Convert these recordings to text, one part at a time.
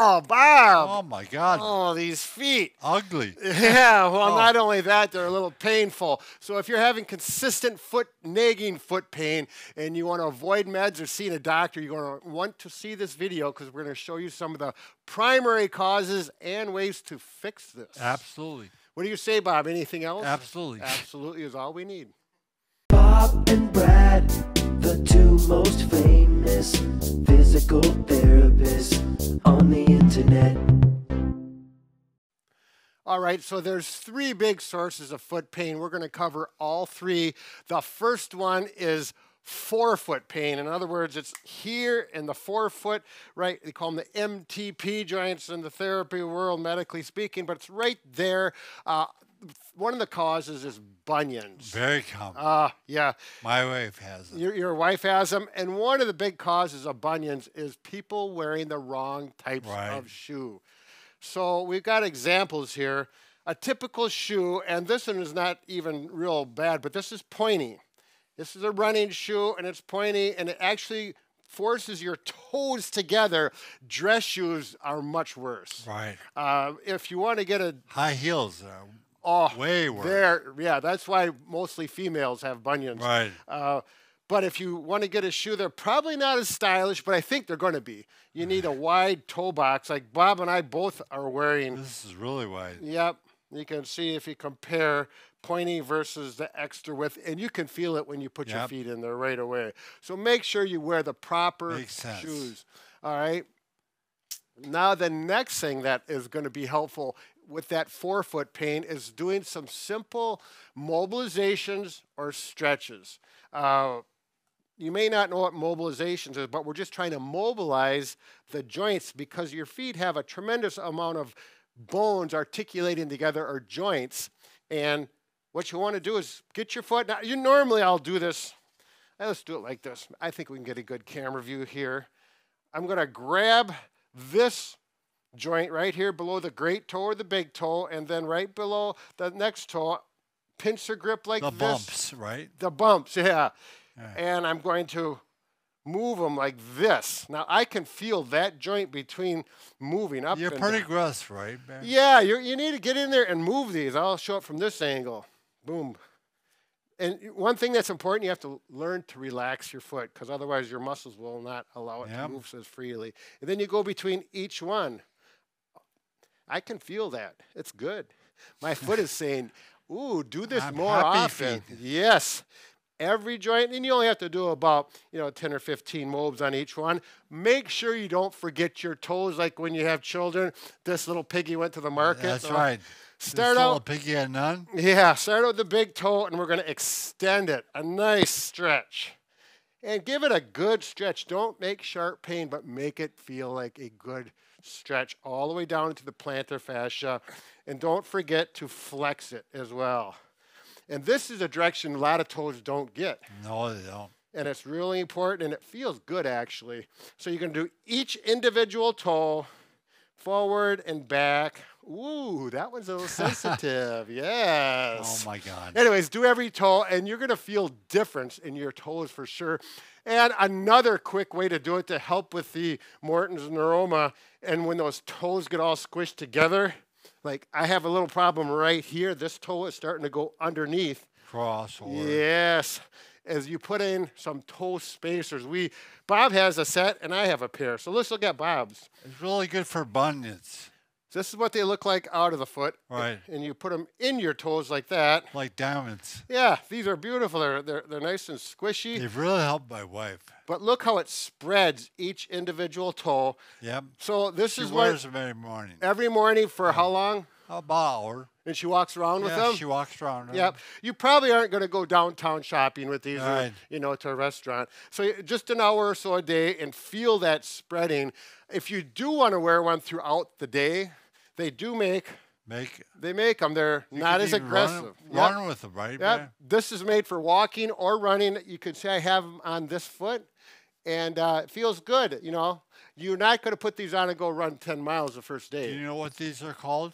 Oh, Bob. Oh, my God. Oh, these feet. Ugly. Yeah, well, not only that, they're a little painful. So if you're having consistent nagging foot pain and you want to avoid meds or seeing a doctor, you're going to want to see this video because we're going to show you some of the primary causes and ways to fix this. Absolutely. What do you say, Bob? Anything else? Absolutely. Absolutely is all we need. Bob and Brad, the two most famous physical therapists on the internet. All right, so there's three big sources of foot pain. We're going to cover all three. The first one is forefoot pain. In other words, it's here in the forefoot, right? They call them the MTP joints in the therapy world, medically speaking, but it's right there. One of the causes is bunions. Very common. Yeah. My wife has them. Your wife has them. And one of the big causes of bunions is people wearing the wrong types of shoe. So we've got examples here. A typical shoe, and this one is not even real bad, but this is pointy. This is a running shoe, and it's pointy, and it actually forces your toes together. Dress shoes are much worse. Right. If you want to get a... High heels are way worse. Yeah, that's why mostly females have bunions. Right. But if you want to get a shoe, they're probably not as stylish, but I think they're going to be. You need a wide toe box, like Bob and I both are wearing. This is really wide. Yep. You can see if you compare pointy versus the extra width, and you can feel it when you put your feet in there right away. So make sure you wear the proper shoes. All right. Now the next thing that is going to be helpful with that forefoot pain is doing some simple mobilizations or stretches. You may not know what mobilizations is, but we're just trying to mobilize the joints because your feet have a tremendous amount of bones articulating together, or joints. And what you want to do is get your foot. Now, normally I'll do this. Let's do it like this. I think we can get a good camera view here. I'm going to grab this joint right here below the great toe or the big toe, and then right below the next toe, pincer grip like this. The bumps, right? The bumps, yeah. And I'm going to move them like this. Now, I can feel that joint between moving up. You're pretty gross, right, man? Yeah, you need to get in there and move these. I'll show it from this angle. Boom. And one thing that's important, you have to learn to relax your foot, because otherwise your muscles will not allow it to move as freely. And then you go between each one. I can feel that. It's good. My foot is saying, ooh, do this more often. Yes. Every joint, and you only have to do about 10 or 15 mobs on each one. Make sure you don't forget your toes, like when you have children. This little piggy went to the market. That's right. Start this out. Little piggy had none. Yeah, start out with the big toe, and we're going to extend it. A nice stretch. And give it a good stretch. Don't make sharp pain, but make it feel like a good stretch all the way down into the plantar fascia. And don't forget to flex it as well. And this is a direction a lot of toes don't get. No, they don't. And it's really important, and it feels good, actually. So you're going to do each individual toe, forward and back. Ooh, that one's a little sensitive. Yes. Oh, my God. Anyways, do every toe, and you're going to feel difference in your toes for sure. And another quick way to do it to help with the Morton's neuroma, and when those toes get all squished together, like I have a little problem right here. This toe is starting to go underneath. Crossover. Yes. As you put in some toe spacers. Bob has a set and I have a pair. So let's look at Bob's. It's really good for bunions. This is what they look like out of the foot. Right. And you put them in your toes like that. Like diamonds. Yeah, these are beautiful. They're nice and squishy. They've really helped my wife. But look how it spreads each individual toe. Yep. So this is what... She wears them every morning. Every morning for how long? About an hour. And she walks around with them? Yeah, she walks around. Yep. You probably aren't going to go downtown shopping with these, right. or, to a restaurant. So just an hour or so a day and feel that spreading. If you do want to wear one throughout the day, they do make them. They're not as aggressive. Run with them, right? Yep. This is made for walking or running. You could say I have them on this foot, and it feels good. You're not going to put these on and go run 10 miles the first day. Do you know what these are called?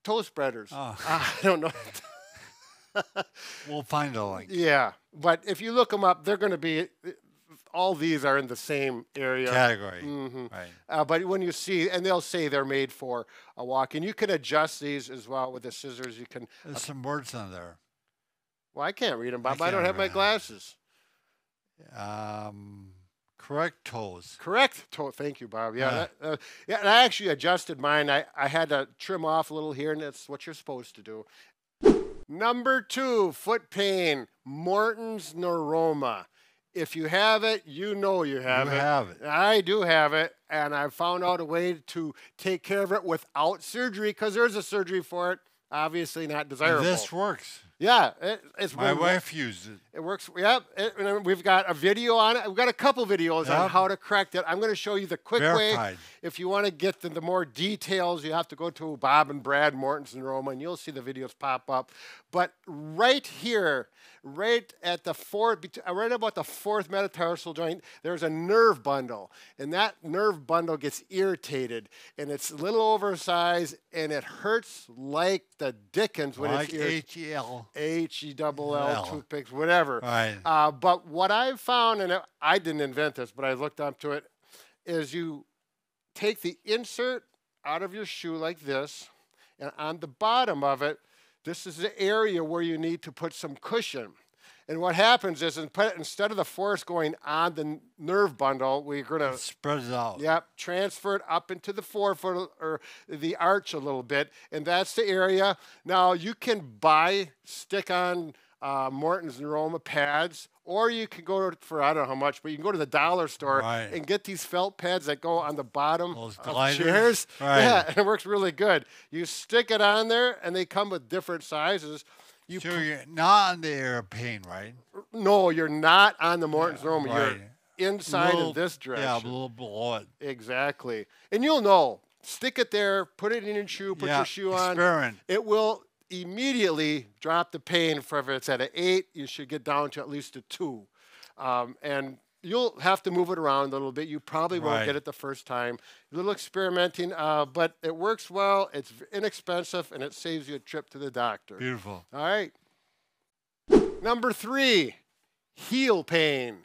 Toe spreaders. Oh. I don't know. We'll find a link. Yeah, but if you look them up, they're going to be all these are in the same area. Category. Right. But when you see, and they'll say they're made for a walk, and you can adjust these as well with the scissors. You can. There's some words on there. Well, I can't read them, Bob. I don't have my glasses. Correct toes. Correct toe. Thank you, Bob. Yeah, yeah. And I actually adjusted mine. I had to trim off a little here, and that's what you're supposed to do. Number 2, foot pain, Morton's Neuroma. If you have it, you know you have it. You have it. I do have it, and I found out a way to take care of it without surgery, because there's a surgery for it. Obviously not desirable. This works. Yeah, it's my wife used it. It works. Yep. And we've got a video on it. We've got a couple videos on how to correct it. I'm going to show you the quick way. If you want to get the more details, you have to go to Bob and Brad Morton's Neuroma, and you'll see the videos pop up. But right here, right at the right about the 4th metatarsal joint, there's a nerve bundle, and that nerve bundle gets irritated, and it's a little oversized, and it hurts like the dickens when it's H-E-L. H-E-double-L, toothpicks, whatever. Right. But what I've found, and I didn't invent this, but I looked up to it, is you take the insert out of your shoe like this, and on the bottom of it, this is the area where you need to put some cushion. And what happens is, instead of the force going on the nerve bundle, we're going to spread it out. Yep, transfer it up into the forefoot or the arch a little bit, and that's the area. Now you can buy stick-on Morton's Neuroma pads, or you can go for, I don't know how much, but you can go to the dollar store and get these felt pads that go on the bottom of chairs. Yeah, and it works really good. You stick it on there, and they come with different sizes. So you're not on the airplane, right? No, you're not on the Morton's Neuroma. You're inside in this direction. Yeah, a little below it. Exactly. And you'll know. Stick it there, put it in your shoe, put your shoe on. Experiment. It will immediately drop the pain. If it's at an 8, you should get down to at least a 2. And you'll have to move it around a little bit. You probably won't get it the first time. A little experimenting, but it works well. It's inexpensive, and it saves you a trip to the doctor. Beautiful. All right. Number 3, heel pain.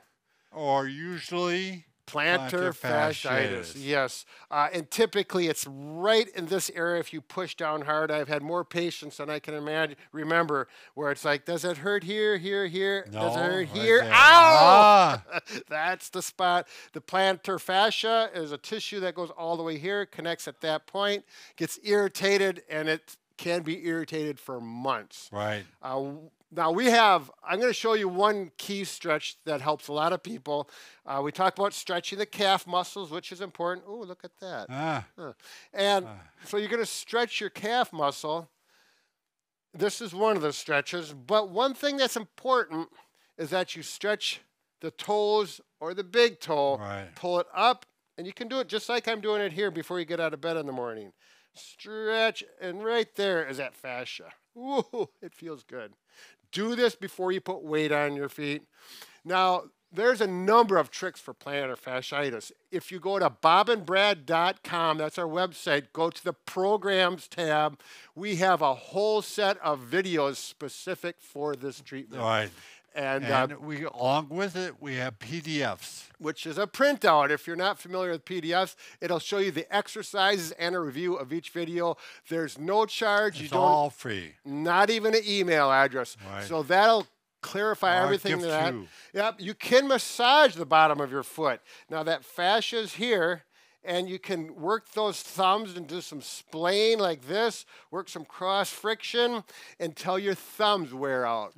Or usually plantar fasciitis. Yes. And typically it's right in this area if you push down hard. I've had more patients than I can remember where it's like, does it hurt here, here, here? No, does it hurt here? Ow! Ah! That's the spot. The plantar fascia is a tissue that goes all the way here, connects at that point, gets irritated, and it can be irritated for months. Right. Now I'm going to show you one key stretch that helps a lot of people. We talk about stretching the calf muscles, which is important. Oh, look at that. So you're going to stretch your calf muscle. This is one of the stretches. But one thing that's important is that you stretch the toes or the big toe. Right. Pull it up, and you can do it just like I'm doing it here before you get out of bed in the morning. Stretch, and right there is that fascia. Ooh, it feels good. Do this before you put weight on your feet. Now, there's a number of tricks for plantar fasciitis. If you go to bobandbrad.com, that's our website, go to the programs tab. We have a whole set of videos specific for this treatment. Right. And we, along with it, we have PDFs. Which is a printout. If you're not familiar with PDFs, it'll show you the exercises and a review of each video. There's no charge. It's all free. Not even an email address. Right. So that'll clarify everything. Yep. You can massage the bottom of your foot. Now that fascia is here, and you can work those thumbs and do some splaying like this, work some cross friction until your thumbs wear out.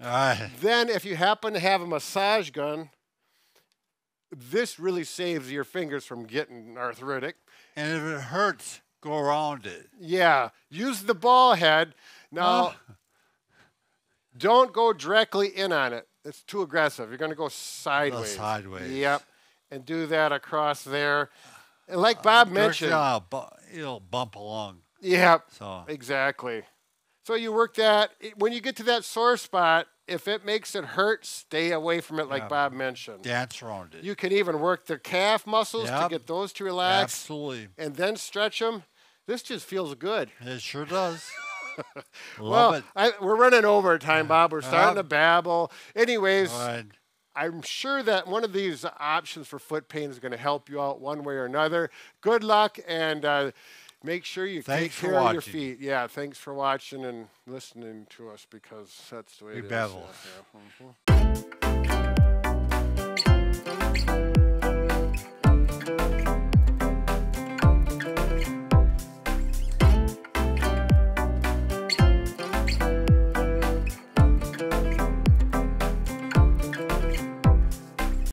Then if you happen to have a massage gun, this really saves your fingers from getting arthritic. And if it hurts, go around it. Yeah. Use the ball head. Now, don't go directly in on it. It's too aggressive. You're going to go sideways. Sideways. Yep. And do that across there. And like Bob mentioned, it'll bump along. Yeah, so. Exactly. So you work that. When you get to that sore spot, if it makes it hurt, stay away from it like Bob mentioned. Dance around it. You can even work the calf muscles to get those to relax. Absolutely. And then stretch them. This just feels good. It sure does. Well, we're running over time, Bob. We're starting to babble. Anyways. Right. I'm sure that one of these options for foot pain is going to help you out one way or another. Good luck, and make sure you take care of your feet. Yeah, thanks for watching and listening to us, because that's the way it is. Babble. Yeah.